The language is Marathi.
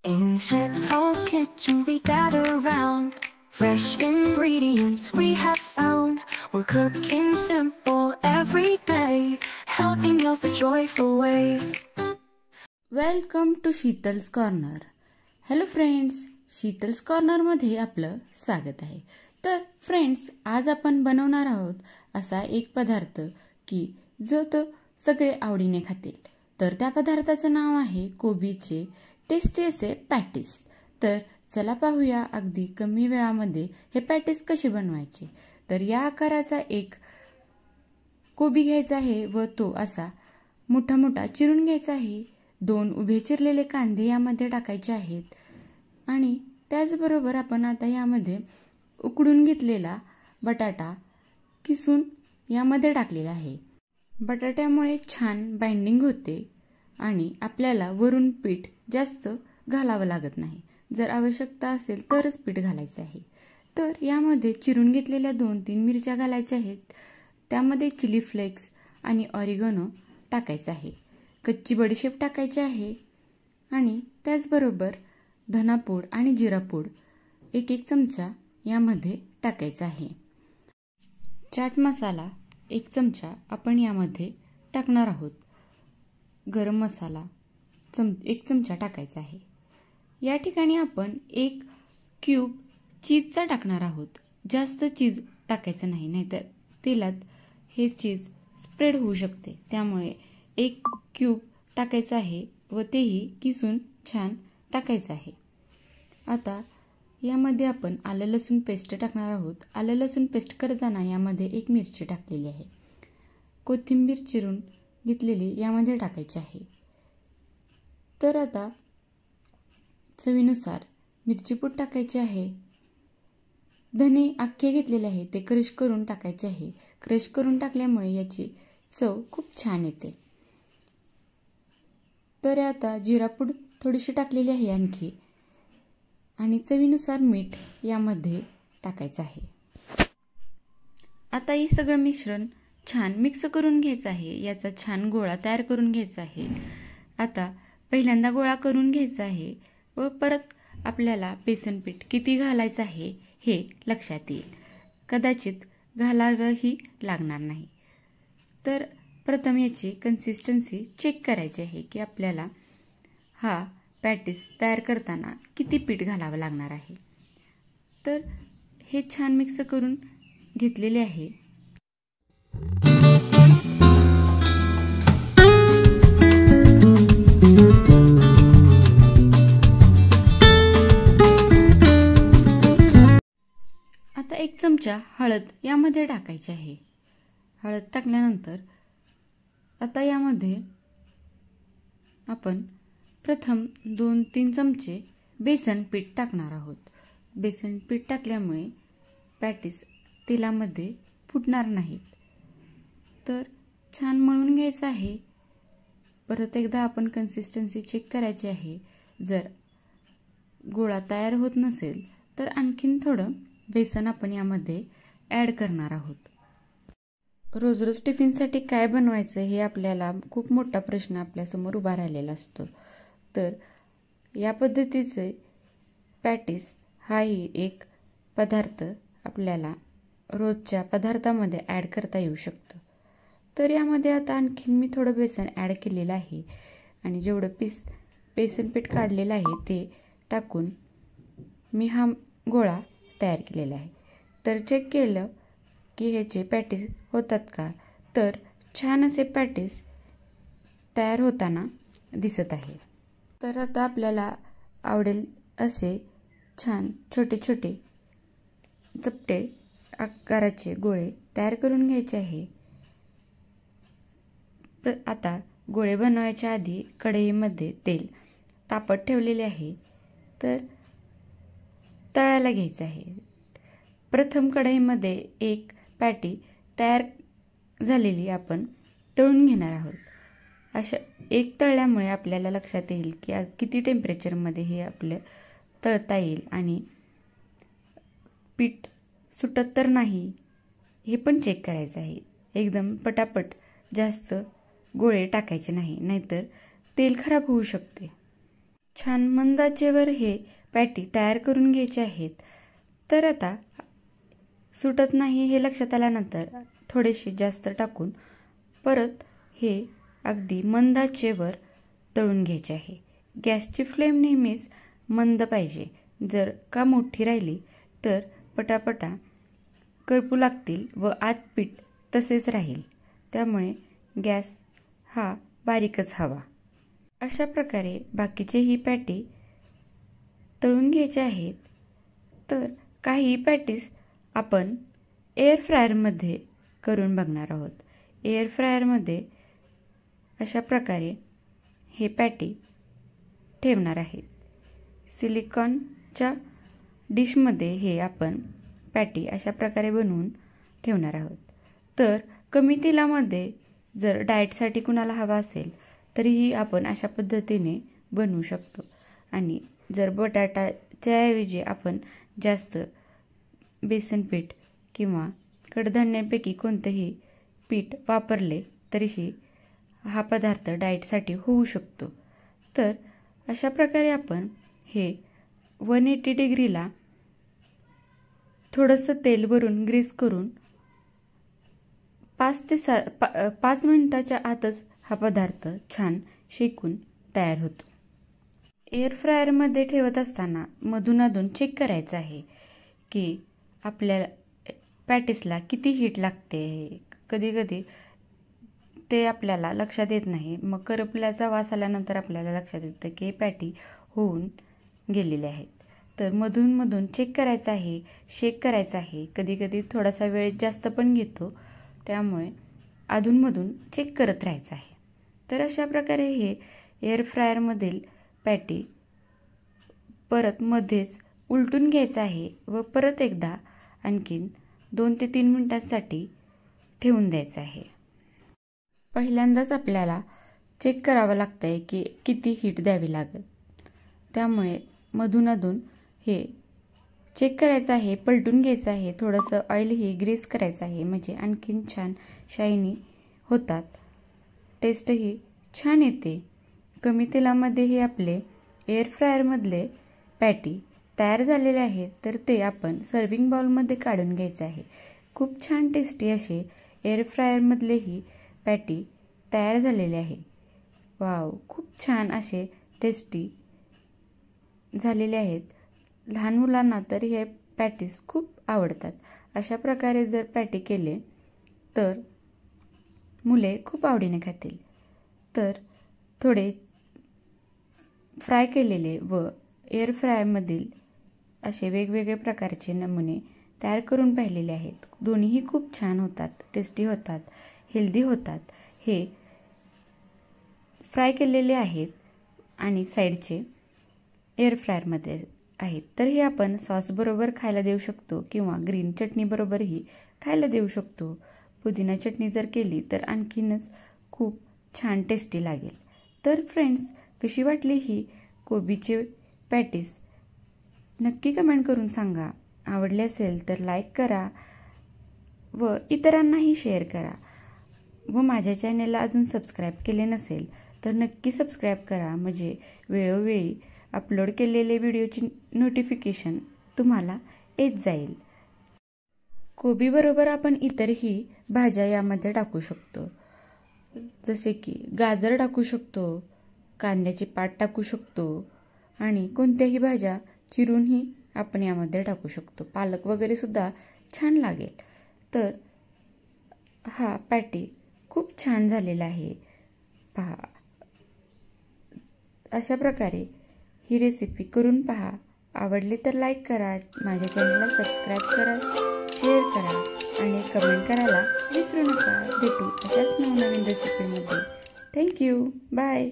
In Chet's kitchen we gather around. Fresh ingredients we have found. We're cooking simple every day. Healthy meals the joyful way. Welcome to Sheetal's corner. Hello friends, Sheetal's कॉर्नरमध्ये आपलं स्वागत आहे. तर फ्रेंड्स, आज आपण बनवणार आहोत असा एक पदार्थ की जो तो सगळे आवडीने खातील. तर त्या पदार्थाचं नाव आहे कोबीचे टेस्टी असे पॅटीस. तर चला पाहूया अगदी कमी वेळामध्ये हे पॅटीस कसे बनवायचे. तर या आकाराचा एक कोबी घ्यायचा आहे व तो असा मोठा मोठा चिरून घ्यायचा आहे. 2 उभे चिरलेले कांदे यामध्ये टाकायचे आहेत आणि त्याचबरोबर आपण आता यामध्ये उकडून घेतलेला बटाटा किसून यामध्ये टाकलेला आहे. बटाट्यामुळे छान बाइंडिंग होते आणि आपल्याला वरून पीठ जास्त घालावं लागत नाही. जर आवश्यकता असेल तरच पीठ घालायचं आहे. तर यामध्ये चिरून घेतलेल्या 2-3 मिरच्या घालायच्या आहेत. त्यामध्ये चिली फ्लेक्स आणि ऑरिगॅनो टाकायचं आहे. कच्ची बडीशेप टाकायची आहे आणि त्याचबरोबर धनापूड आणि जिरापूड 1 चमचा यामध्ये टाकायचा आहे. चाट मसाला 1 चमचा आपण यामध्ये टाकणार आहोत. गरम मसाला 1 चमचा टाकायचा आहे. या ठिकाणी आपण 1 क्यूब चीजचा टाकणार आहोत. जास्त चीज टाकायचं नाही, नाहीतर तेलात हे चीज स्प्रेड होऊ शकते. त्यामुळे 1 क्यूब टाकायचं आहे व तेही किसून छान टाकायचं आहे. आता यामध्ये आपण आलं लसूण पेस्ट टाकणार आहोत. आलं लसूण पेस्ट करताना यामध्ये 1 मिरची टाकलेली आहे. कोथिंबीर चिरून घेतलेली यामध्ये टाकायची आहे. तर आता चवीनुसार मिरची पूड टाकायची आहे. धने अख्खे घेतलेले आहे ते क्रश करून टाकायचे आहे. क्रश करून टाकल्यामुळे याची चव खूप छान येते. तर आता जिरापूड थोडीशी टाकलेली आहे आणखी आणि चवीनुसार मीठ यामध्ये टाकायचं आहे. आता हे सगळं मिश्रण छान मिक्स करून घ्यायचं आहे. याचा छान गोळा तयार करून घ्यायचा आहे. आता पहिल्यांदा गोळा करून घ्यायचा आहे व परत आपल्याला बेसन पीठ किती घालायचं आहे हे लक्षात येईल. कदाचित घालावंही लागणार नाही. तर प्रथम याची कन्सिस्टन्सी चेक करायची आहे की आपल्याला हा पॅटीस तयार करताना किती पीठ घालावं लागणार आहे. तर हे छान मिक्स करून घेतलेले आहे. आता 1 चमचा हळद यामध्ये टाकायची आहे. हळद टाकल्यानंतर आता यामध्ये आपण प्रथम 2-3 चमचे बेसन पीठ टाकणार आहोत. बेसन पीठ टाकल्यामुळे पॅटीस तेलामध्ये फुटणार नाहीत. तर छान मळून घ्यायचं आहे. परत एकदा आपण कन्सिस्टन्सी चेक करायची आहे. जर गोळा तयार होत नसेल तर आणखीन थोडं बेसन आपण यामध्ये ॲड करणार आहोत. रोज रोज टिफिनसाठी काय बनवायचं हे आपल्याला खूप मोठा प्रश्न आपल्यासमोर उभा राहिलेला असतो. तर या पद्धतीचे पॅटीस हाही एक पदार्थ आपल्याला रोजच्या पदार्थामध्ये ॲड करता येऊ शकतो. तर यामध्ये आता आणखीन मी थोडं बेसन ॲड केलेलं आहे आणि जेवढं बेसन पीठ काढलेलं आहे ते टाकून मी हा गोळा तयार केलेला आहे. तर चेक केलं की ह्याचे पॅटीस होतात का, तर छान असे पॅटीस तयार होताना दिसत आहे. तर आता आपल्याला आवडेल असे छान छोटे छोटे चपटे आकाराचे गोळे तयार करून घ्यायचे आहे. आता गोळे बनवायच्या आधी कढईमध्ये तेल तापत ठेवलेले आहे. तर तळायला घ्यायचं आहे. प्रथम कढईमध्ये 1 पॅटी तयार झालेली आपण तळून घेणार आहोत. अशा 1 तळल्यामुळे आपल्याला लक्षात येईल की आज किती टेम्परेचरमध्ये हे आपलं तळता येईल आणि पीठ सुटत तर नाही हे पण चेक करायचं आहे. एकदम पटापट जास्त गोळे टाकायचे नाही, नाहीतर तेल खराब होऊ शकते. छान मंद आचेवर हे पॅटी तयार करून घ्यायचे आहेत. तर आता सुटत नाही हे लक्षात आल्यानंतर थोडेसे जास्त टाकून परत हे अगदी मंद आचेवर तळून घ्यायचे आहे. गॅसची फ्लेम नेहमीच मंद पाहिजे. जर का मोठी राहिली तर पटापटा करपू लागतील व आत पीठ तसेच राहील. त्यामुळे गॅस हा बारीकच हवा. अशा प्रकारे बाकीचेही पॅटी तळून घ्यायचे आहेत. तर काही पॅटीस आपण एअर फ्रायरमध्ये करून बघणार आहोत. एअर फ्रायरमध्ये अशा प्रकारे हे पॅटी ठेवणार आहेत. सिलिकॉनच्या डिशमध्ये हे आपण पॅटी अशा प्रकारे बनवून ठेवणार आहोत. तर कमी तेलामध्ये जर डाएटसाठी कुणाला हवा असेल तरीही आपण अशा पद्धतीने बनवू शकतो. आणि जर बटाट्याच्या ऐवजी आपण जास्त बेसन पीठ किंवा कडधान्यांपैकी कोणतेही पीठ वापरले तरीही हा पदार्थ डाएटसाठी होऊ शकतो. तर अशा प्रकारे आपण हे 180 डिग्रीला थोडंसं तेल भरून ग्रीस करून 5 मिनिटाच्या आतच हा पदार्थ छान शेकून तयार होतो. एअर फ्रायरमध्ये ठेवत असताना मधूनअधून चेक करायचं आहे की आपल्या पॅटीसला किती हीट लागते. कधी कधी ते आपल्याला लक्षात येत नाही. मग करपल्याचा वास आल्यानंतर आपल्याला लक्षात येतं की पॅटी होऊन गेलेले आहेत. तर मधून चेक करायचं आहे, शेक करायचं आहे. कधी कधी थोडासा वेळ जास्त पण घेतो. त्यामुळे अधूनमधून चेक करत राहायचं आहे. तर अशा प्रकारे हे एअर फ्रायरमधील पॅटी परत मध्येच उलटून घ्यायचं आहे व परत एकदा आणखीन 2 ते 3 मिनिटांसाठी ठेवून द्यायचं आहे. पहिल्यांदाच आपल्याला चेक करावं लागतंय की किती हीट द्यावी लागेल. त्यामुळे मधूनअधून हे चेक करायचं आहे, पलटून घ्यायचं आहे. थोडंसं ऑइलही ग्रीस करायचं आहे म्हणजे आणखीन छान शायनी होतात. टेस्टही छान येते. कमी तेलामध्ये हे आपले एअर फ्रायरमधले पॅटी तयार झालेले आहेत. तर ते आपण सर्विंग बाउलमध्ये काढून घ्यायचं आहे. खूप छान टेस्टी असे एअर फ्रायरमधलेही पॅटी तयार झालेले आहे. वाव, खूप छान असे टेस्टी झालेले आहेत. लहान मुलांना तर हे पॅटीस खूप आवडतात. अशा प्रकारे जर पॅटी केले तर मुले खूप आवडीने खातील. तर थोडे फ्राय केलेले व एअर फ्रायमधील असे वेगवेगळे प्रकारचे नमुने तयार करून पाहिलेले आहेत. दोन्हीही खूप छान होतात, टेस्टी होतात, हेल्दी होतात. हे फ्राय केलेले आहेत आणि साईडचे एअर फ्रायरमध्ये आहेत. तर हे आपण सॉसबरोबर खायला देऊ शकतो किंवा ग्रीन चटणीबरोबरही खायला देऊ शकतो. पुदिना चटणी जर केली तर आणखीनच खूप छान टेस्टी लागेल. तर फ्रेंड्स, कशी वाटली ही कोबीचे पॅटीस नक्की कमेंट करून सांगा. आवडले असेल तर लाईक करा व इतरांनाही शेअर करा. व माझ्या चॅनेलला अजून सबस्क्राईब केले नसेल तर नक्की सबस्क्राईब करा. म्हणजे वेळोवेळी अपलोड केलेले व्हिडिओची नोटिफिकेशन तुम्हाला येत जाईल. कोबीबरोबर आपण इतरही भाज्या यामध्ये टाकू शकतो. जसे की गाजर टाकू शकतो, कांद्याची पात टाकू शकतो आणि कोणत्याही भाज्या चिरूनही आपण यामध्ये टाकू शकतो. पालक वगैरे सुद्धा छान लागेल. तर हा पॅटी खूप छान झालेला आहे. पहा, अशा प्रकारे ही रेसिपी करून पहा. आवडली तर लाईक करा, माझ्या चॅनलला सबस्क्राईब करा, शेअर करा आणि कमेंट करायला विसरू नका. भेटू अशाच नवनवीन रेसिपीमध्ये. थँक्यू. बाय.